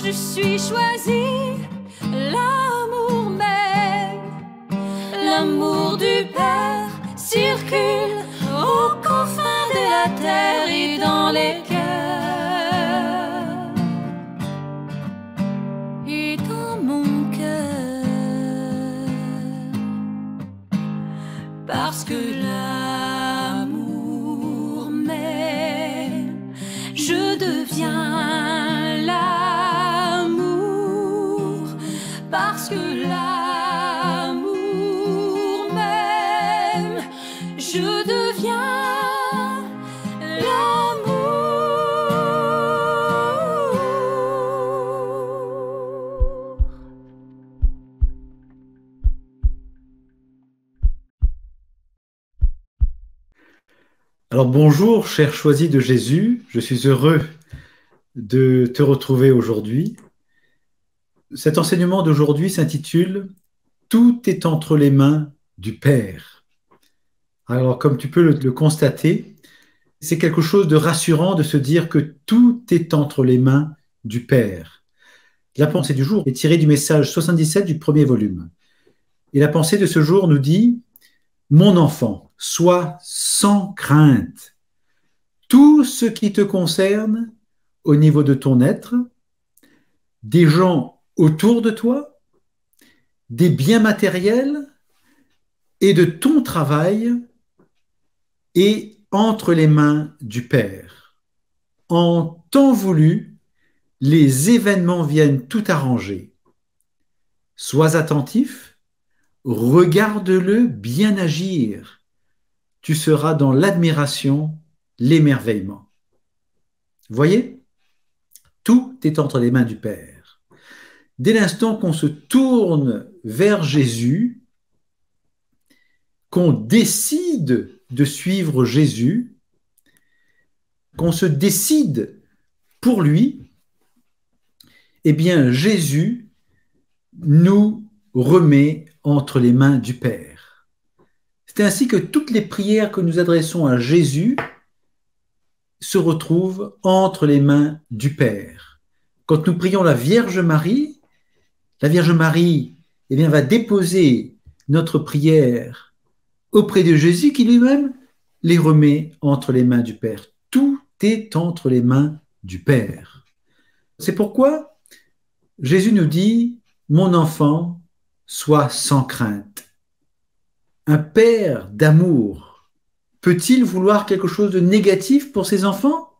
je suis choisie, l'amour même, l'amour du Père circule aux confins de la terre et dans les cœurs et dans mon cœur, parce que l'amour m'aime, je deviens l'amour, parce que l'amour m'aime, je deviens l'amour. Alors bonjour, cher choisi de Jésus, je suis heureux de te retrouver aujourd'hui. Cet enseignement d'aujourd'hui s'intitule « Tout est entre les mains du Père ». Alors comme tu peux le constater, c'est quelque chose de rassurant de se dire que tout est entre les mains du Père. La pensée du jour est tirée du message 77 du premier volume. Et la pensée de ce jour nous dit « Mon enfant, sois sans crainte. Tout ce qui te concerne au niveau de ton être, des gens autour de toi, des biens matériels et de ton travail est entre les mains du Père. En temps voulu, les événements viennent tout arranger. Sois attentif, regarde-le bien agir. Tu seras dans l'admiration, l'émerveillement. Voyez, tout est entre les mains du Père. Dès l'instant qu'on se tourne vers Jésus, qu'on décide de suivre Jésus, qu'on se décide pour lui, eh bien Jésus nous remet entre les mains du Père. C'est ainsi que toutes les prières que nous adressons à Jésus se retrouvent entre les mains du Père. Quand nous prions la Vierge Marie, eh bien, va déposer notre prière auprès de Jésus qui lui-même les remet entre les mains du Père. Tout est entre les mains du Père. C'est pourquoi Jésus nous dit « Mon enfant, sois sans crainte ». Un père d'amour peut-il vouloir quelque chose de négatif pour ses enfants?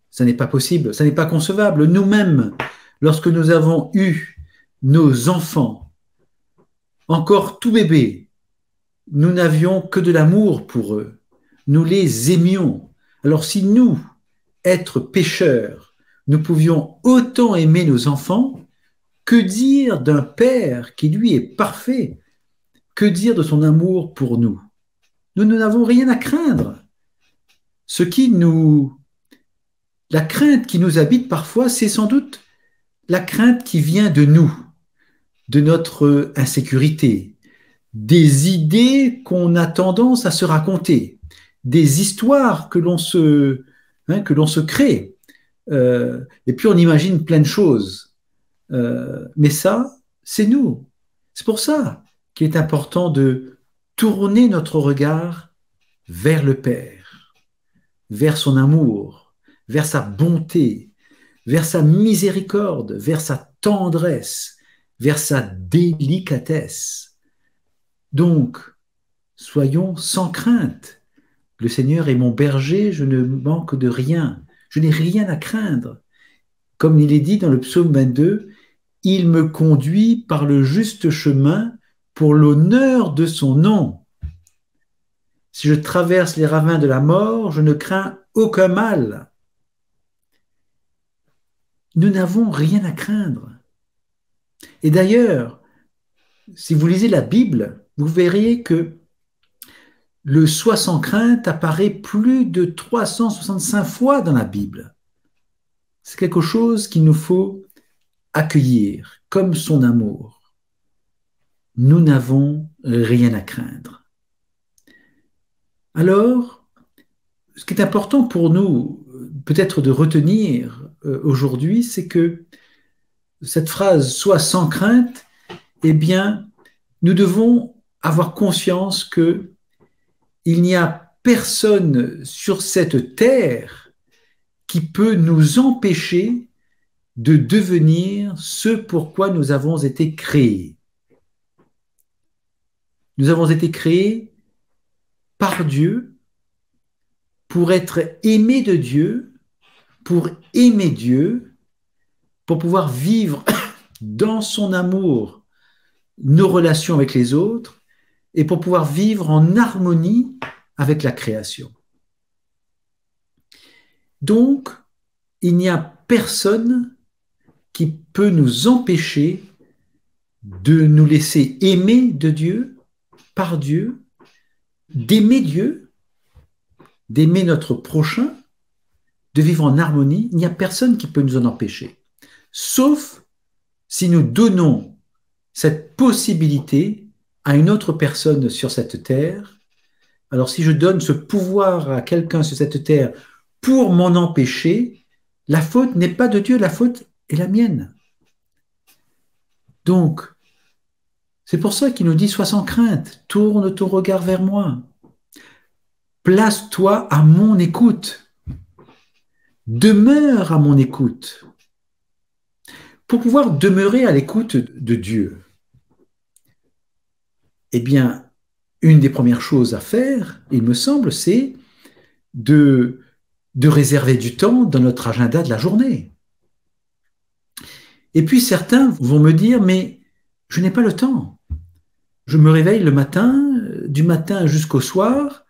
Ça n'est pas possible, ça n'est pas concevable. Nous-mêmes, lorsque nous avons eu nos enfants, encore tout bébés, nous n'avions que de l'amour pour eux. Nous les aimions. Alors si nous, êtres pécheurs, nous pouvions autant aimer nos enfants, que dire d'un Père qui lui est parfait? Que dire de son amour pour nous? Nous n'avons rien à craindre. La crainte qui nous habite parfois, c'est sans doute la crainte qui vient de nous, de notre insécurité, des idées qu'on a tendance à se raconter, des histoires que l'on se crée. Et puis on imagine plein de choses. Mais ça, c'est nous. C'est pour ça qu'il est important de tourner notre regard vers le Père, vers son amour, vers sa bonté, vers sa miséricorde, vers sa tendresse, vers sa délicatesse. Donc, soyons sans crainte. Le Seigneur est mon berger, je ne manque de rien. Je n'ai rien à craindre. Comme il est dit dans le psaume 22, « Il me conduit par le juste chemin pour l'honneur de son nom. Si je traverse les ravins de la mort, je ne crains aucun mal. » Nous n'avons rien à craindre. Et d'ailleurs, si vous lisez la Bible, vous verriez que le soi sans crainte apparaît plus de 365 fois dans la Bible. C'est quelque chose qu'il nous faut accueillir comme son amour. Nous n'avons rien à craindre. Alors, ce qui est important pour nous, peut-être de retenir aujourd'hui, c'est que cette phrase « sois sans crainte », eh bien, nous devons avoir conscience qu'il n'y a personne sur cette terre qui peut nous empêcher de devenir ce pourquoi nous avons été créés. Nous avons été créés par Dieu pour être aimés de Dieu, pour aimer Dieu, pour pouvoir vivre dans son amour nos relations avec les autres et pour pouvoir vivre en harmonie avec la création. Donc, il n'y a personne qui peut nous empêcher de nous laisser aimer de Dieu, par Dieu, d'aimer Dieu, d'aimer notre prochain, de vivre en harmonie. Il n'y a personne qui peut nous en empêcher, sauf si nous donnons cette possibilité à une autre personne sur cette terre. Alors si je donne ce pouvoir à quelqu'un sur cette terre pour m'en empêcher, la faute n'est pas de Dieu, la faute est la mienne. Donc, c'est pour ça qu'il nous dit « Sois sans crainte, tourne ton regard vers moi, place-toi à mon écoute, demeure à mon écoute ». Pour pouvoir demeurer à l'écoute de Dieu, eh bien, une des premières choses à faire, il me semble, c'est de réserver du temps dans notre agenda de la journée. Et puis certains vont me dire, mais je n'ai pas le temps. Je me réveille le matin, du matin jusqu'au soir,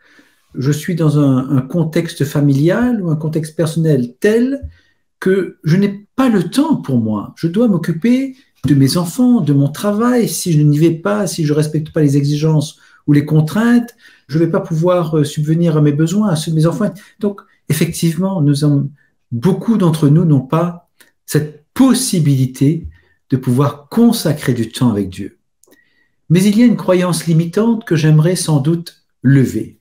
je suis dans un contexte familial ou un contexte personnel tel que je n'ai pas le temps pour moi. Je dois m'occuper de mes enfants, de mon travail. Si je n'y vais pas, si je ne respecte pas les exigences ou les contraintes, je ne vais pas pouvoir subvenir à mes besoins, à ceux de mes enfants. Donc, effectivement, beaucoup d'entre nous n'ont pas cette possibilité de pouvoir consacrer du temps avec Dieu. Mais il y a une croyance limitante que j'aimerais sans doute lever.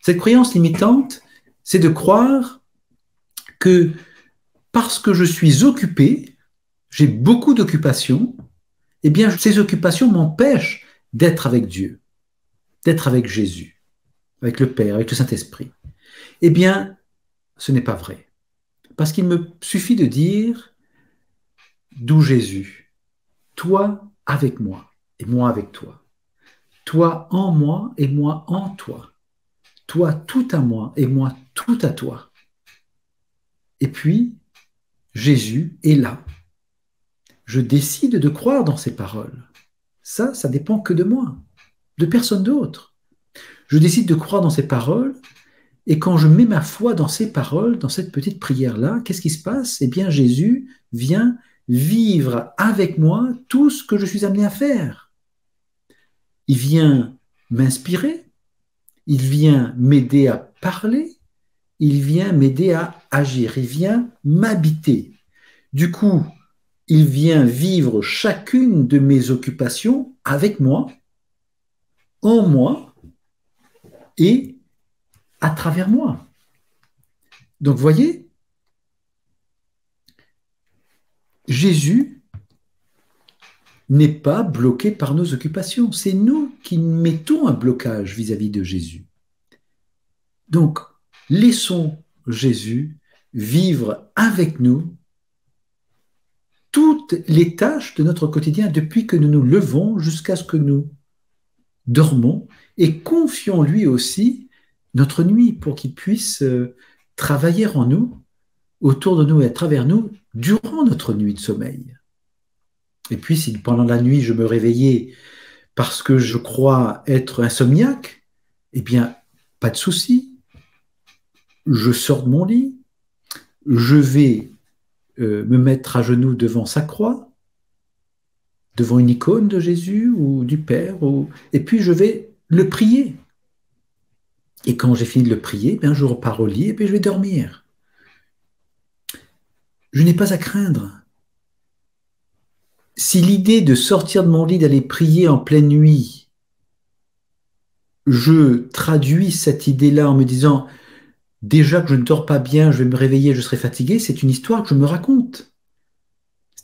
Cette croyance limitante, c'est de croire que parce que je suis occupé, j'ai beaucoup d'occupations, eh bien, ces occupations m'empêchent d'être avec Dieu, d'être avec Jésus, avec le Père, avec le Saint-Esprit. Eh bien, ce n'est pas vrai. Parce qu'il me suffit de dire, d'où Jésus, toi avec moi et moi avec toi, toi en moi et moi en toi, toi tout à moi et moi tout à toi. Et puis, Jésus est là. Je décide de croire dans ses paroles. Ça dépend que de moi, de personne d'autre. Je décide de croire dans ses paroles, et quand je mets ma foi dans ses paroles, dans cette petite prière-là, qu'est-ce qui se passe? Eh bien, Jésus vient vivre avec moi tout ce que je suis amené à faire. Il vient m'inspirer, il vient m'aider à parler, il vient m'aider à agir, il vient m'habiter. Du coup, il vient vivre chacune de mes occupations avec moi, en moi et à travers moi. Donc, voyez, Jésus n'est pas bloqué par nos occupations. C'est nous qui mettons un blocage vis-à-vis de Jésus. Donc, laissons Jésus vivre avec nous toutes les tâches de notre quotidien depuis que nous nous levons jusqu'à ce que nous dormons et confions lui aussi notre nuit pour qu'il puisse travailler en nous, autour de nous et à travers nous durant notre nuit de sommeil. Et puis si pendant la nuit je me réveillais parce que je crois être insomniaque, eh bien pas de souci, je sors de mon lit, je vais me mettre à genoux devant sa croix, devant une icône de Jésus ou du Père, et puis je vais le prier. Et quand j'ai fini de le prier, bien, je repars au lit et puis je vais dormir. Je n'ai pas à craindre. Si l'idée de sortir de mon lit, d'aller prier en pleine nuit, je traduis cette idée-là en me disant déjà que je ne dors pas bien, je vais me réveiller, je serai fatigué, c'est une histoire que je me raconte.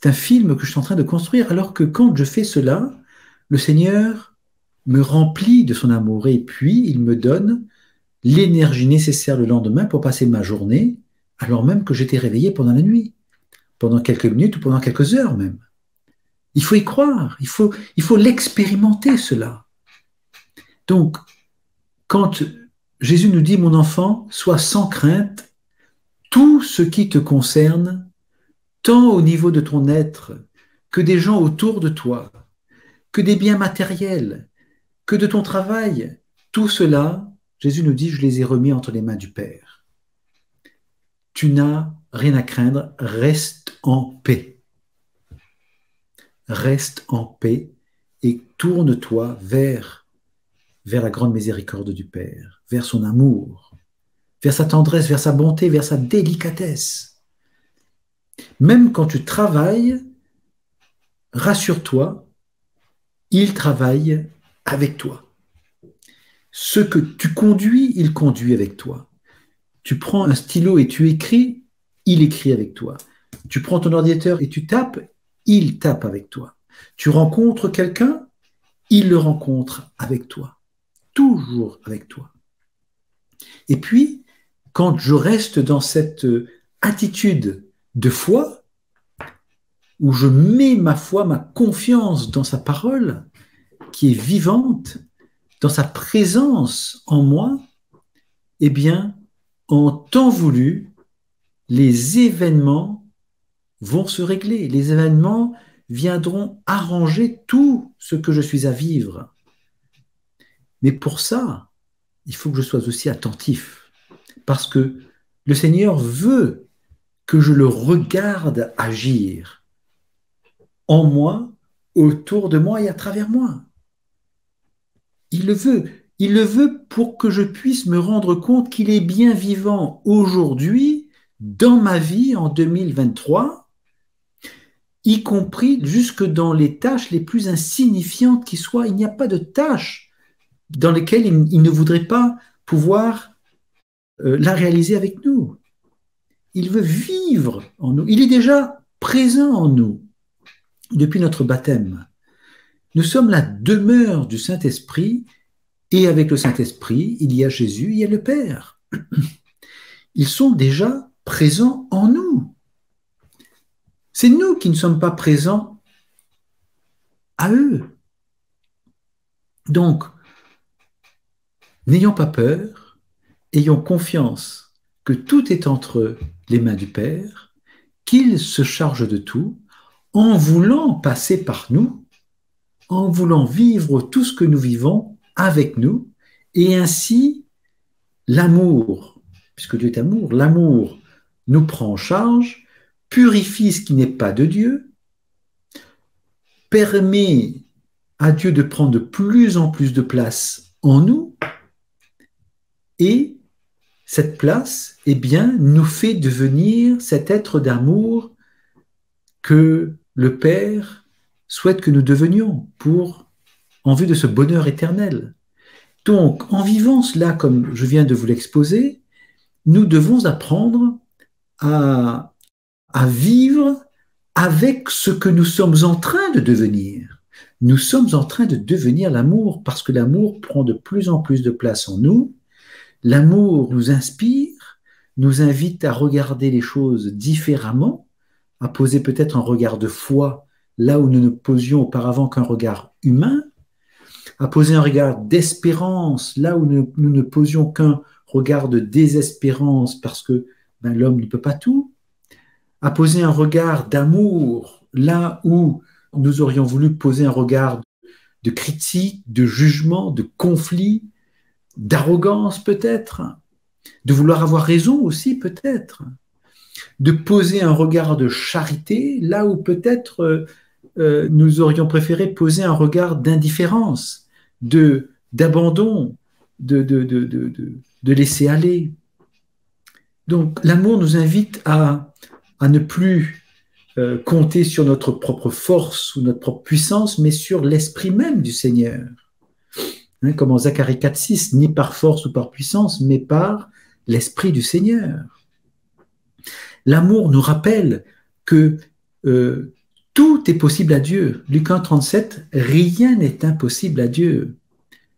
C'est un film que je suis en train de construire, alors que quand je fais cela, le Seigneur me remplit de son amour et puis il me donne l'énergie nécessaire le lendemain pour passer ma journée, alors même que j'étais réveillé pendant la nuit, pendant quelques minutes ou pendant quelques heures même. Il faut y croire, il faut l'expérimenter cela. Donc, quand Jésus nous dit, mon enfant, sois sans crainte, tout ce qui te concerne, tant au niveau de ton être, que des gens autour de toi, que des biens matériels, que de ton travail, tout cela, Jésus nous dit, je les ai remis entre les mains du Père. Tu n'as rien à craindre, reste en paix. Reste en paix et tourne-toi vers la grande miséricorde du Père, vers son amour, vers sa tendresse, vers sa bonté, vers sa délicatesse. Même quand tu travailles, rassure-toi, il travaille avec toi. Ce que tu conduis, il conduit avec toi. Tu prends un stylo et tu écris, il écrit avec toi. Tu prends ton ordinateur et tu tapes, il tape avec toi. Tu rencontres quelqu'un, il le rencontre avec toi. Toujours avec toi. Et puis, quand je reste dans cette attitude de foi, où je mets ma foi, ma confiance dans sa parole, qui est vivante, dans sa présence en moi, eh bien, en temps voulu, les événements vont se régler. Les événements viendront arranger tout ce que je suis à vivre. Mais pour ça, il faut que je sois aussi attentif, parce que le Seigneur veut que je le regarde agir en moi, autour de moi et à travers moi. Il le veut. Il le veut pour que je puisse me rendre compte qu'il est bien vivant aujourd'hui, dans ma vie en 2023, y compris jusque dans les tâches les plus insignifiantes qui soient. Il n'y a pas de tâches dans lesquelles il ne voudrait pas pouvoir la réaliser avec nous. Il veut vivre en nous. Il est déjà présent en nous depuis notre baptême. Nous sommes la demeure du Saint-Esprit et avec le Saint-Esprit, il y a Jésus, il y a le Père. Ils sont déjà présents en nous. C'est nous qui ne sommes pas présents à eux. Donc, n'ayons pas peur, ayons confiance que tout est entre les mains du Père, qu'il se charge de tout, en voulant passer par nous, en voulant vivre tout ce que nous vivons avec nous, et ainsi l'amour, puisque Dieu est amour, l'amour nous prend en charge, purifie ce qui n'est pas de Dieu, permet à Dieu de prendre de plus en plus de place en nous, et cette place, eh bien, nous fait devenir cet être d'amour que le Père souhaite que nous devenions en vue de ce bonheur éternel. Donc, en vivant cela comme je viens de vous l'exposer, nous devons apprendre à vivre avec ce que nous sommes en train de devenir. Nous sommes en train de devenir l'amour parce que l'amour prend de plus en plus de place en nous. L'amour nous inspire, nous invite à regarder les choses différemment, à poser peut-être un regard de foi là où nous ne posions auparavant qu'un regard humain, à poser un regard d'espérance là où nous ne posions qu'un regard de désespérance parce que l'homme ne peut pas tout, à poser un regard d'amour là où nous aurions voulu poser un regard de critique, de jugement, de conflit, d'arrogance peut-être, de vouloir avoir raison aussi peut-être, de poser un regard de charité là où peut-être nous aurions préféré poser un regard d'indifférence, d'abandon, de laisser aller. Donc l'amour nous invite à ne plus compter sur notre propre force ou notre propre puissance, mais sur l'esprit même du Seigneur. Comme en Zacharie 4,6, ni par force ou par puissance, mais par l'esprit du Seigneur. L'amour nous rappelle que Tout est possible à Dieu. Luc 1, 37, rien n'est impossible à Dieu.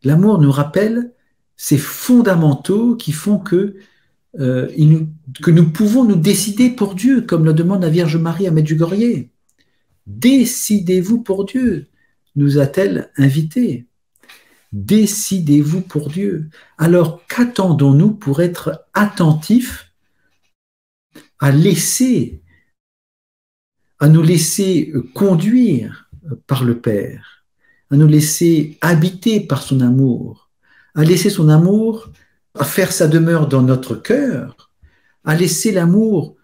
L'amour nous rappelle ces fondamentaux qui font que nous pouvons nous décider pour Dieu, comme le demande la Vierge Marie à Medjugorje. Décidez-vous pour Dieu, nous a-t-elle invités. Décidez-vous pour Dieu. Alors qu'attendons-nous pour être attentifs à nous laisser conduire par le Père, à nous laisser habiter par son amour, à laisser son amour à faire sa demeure dans notre cœur, à laisser l'amour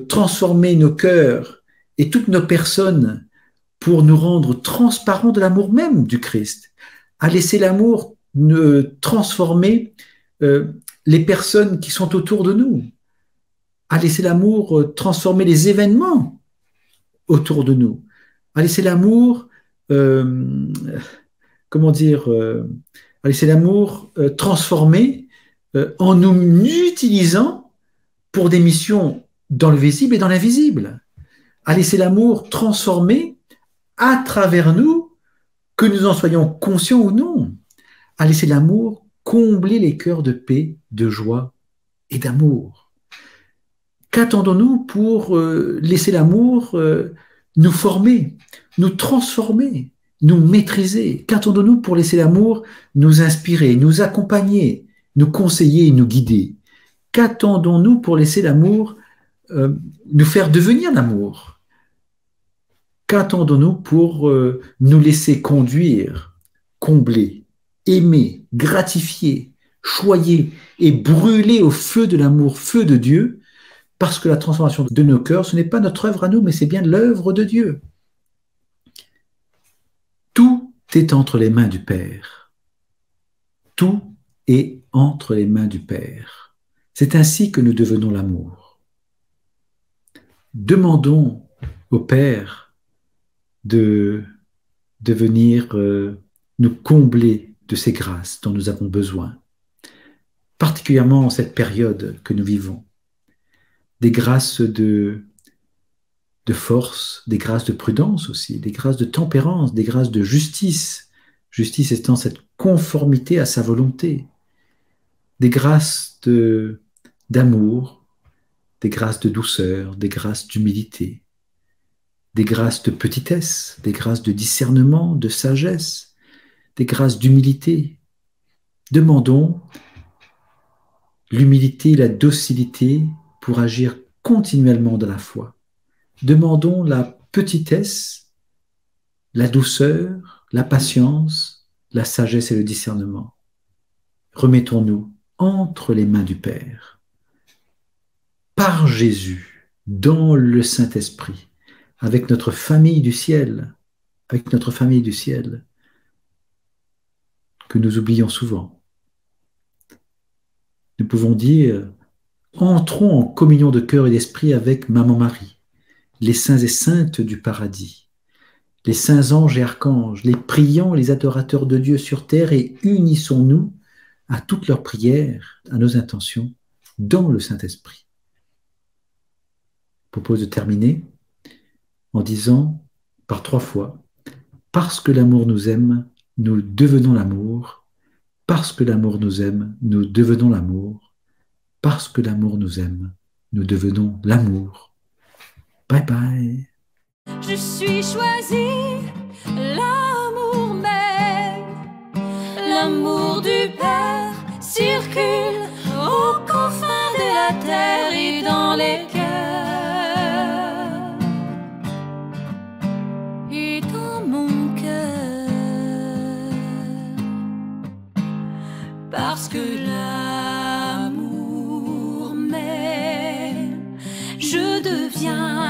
transformer nos cœurs et toutes nos personnes pour nous rendre transparents de l'amour même du Christ, à laisser l'amour transformer les personnes qui sont autour de nous, à laisser l'amour transformer les événements autour de nous, à laisser l'amour, à laisser l'amour transformer en nous utilisant pour des missions dans le visible et dans l'invisible, à laisser l'amour transformer à travers nous, que nous en soyons conscients ou non, à laisser l'amour combler les cœurs de paix, de joie et d'amour. Qu'attendons-nous pour laisser l'amour nous former, nous transformer, nous maîtriser? Qu'attendons-nous pour laisser l'amour nous inspirer, nous accompagner, nous conseiller et nous guider? Qu'attendons-nous pour laisser l'amour nous faire devenir l'amour? Qu'attendons-nous pour nous laisser conduire, combler, aimer, gratifier, choyer et brûler au feu de l'amour, feu de Dieu? Parce que la transformation de nos cœurs, ce n'est pas notre œuvre à nous, mais c'est bien l'œuvre de Dieu. Tout est entre les mains du Père. Tout est entre les mains du Père. C'est ainsi que nous devenons l'amour. Demandons au Père de venir nous combler de ces grâces dont nous avons besoin, particulièrement en cette période que nous vivons. Des grâces de force, des grâces de prudence aussi, des grâces de tempérance, des grâces de justice, justice étant cette conformité à sa volonté, des grâces d'amour, des grâces de douceur, des grâces d'humilité, des grâces de petitesse, des grâces de discernement, de sagesse, des grâces d'humilité. Demandons l'humilité et la docilité pour agir continuellement dans la foi. Demandons la petitesse, la douceur, la patience, la sagesse et le discernement. Remettons-nous entre les mains du Père, par Jésus, dans le Saint-Esprit, avec notre famille du ciel, que nous oublions souvent. Nous pouvons dire: entrons en communion de cœur et d'esprit avec Maman Marie, les saints et saintes du paradis, les saints anges et archanges, les priants et les adorateurs de Dieu sur terre, et unissons-nous à toutes leurs prières, à nos intentions, dans le Saint-Esprit. Je propose de terminer en disant par 3 fois: parce que l'amour nous aime, nous devenons l'amour. Parce que l'amour nous aime, nous devenons l'amour. Parce que l'amour nous aime, nous devenons l'amour. Bye bye. Je suis choisie, l'amour même, l'amour du Père circule aux confins de la terre et dans les cœurs et dans mon cœur, parce que l'amour m'aime, je deviens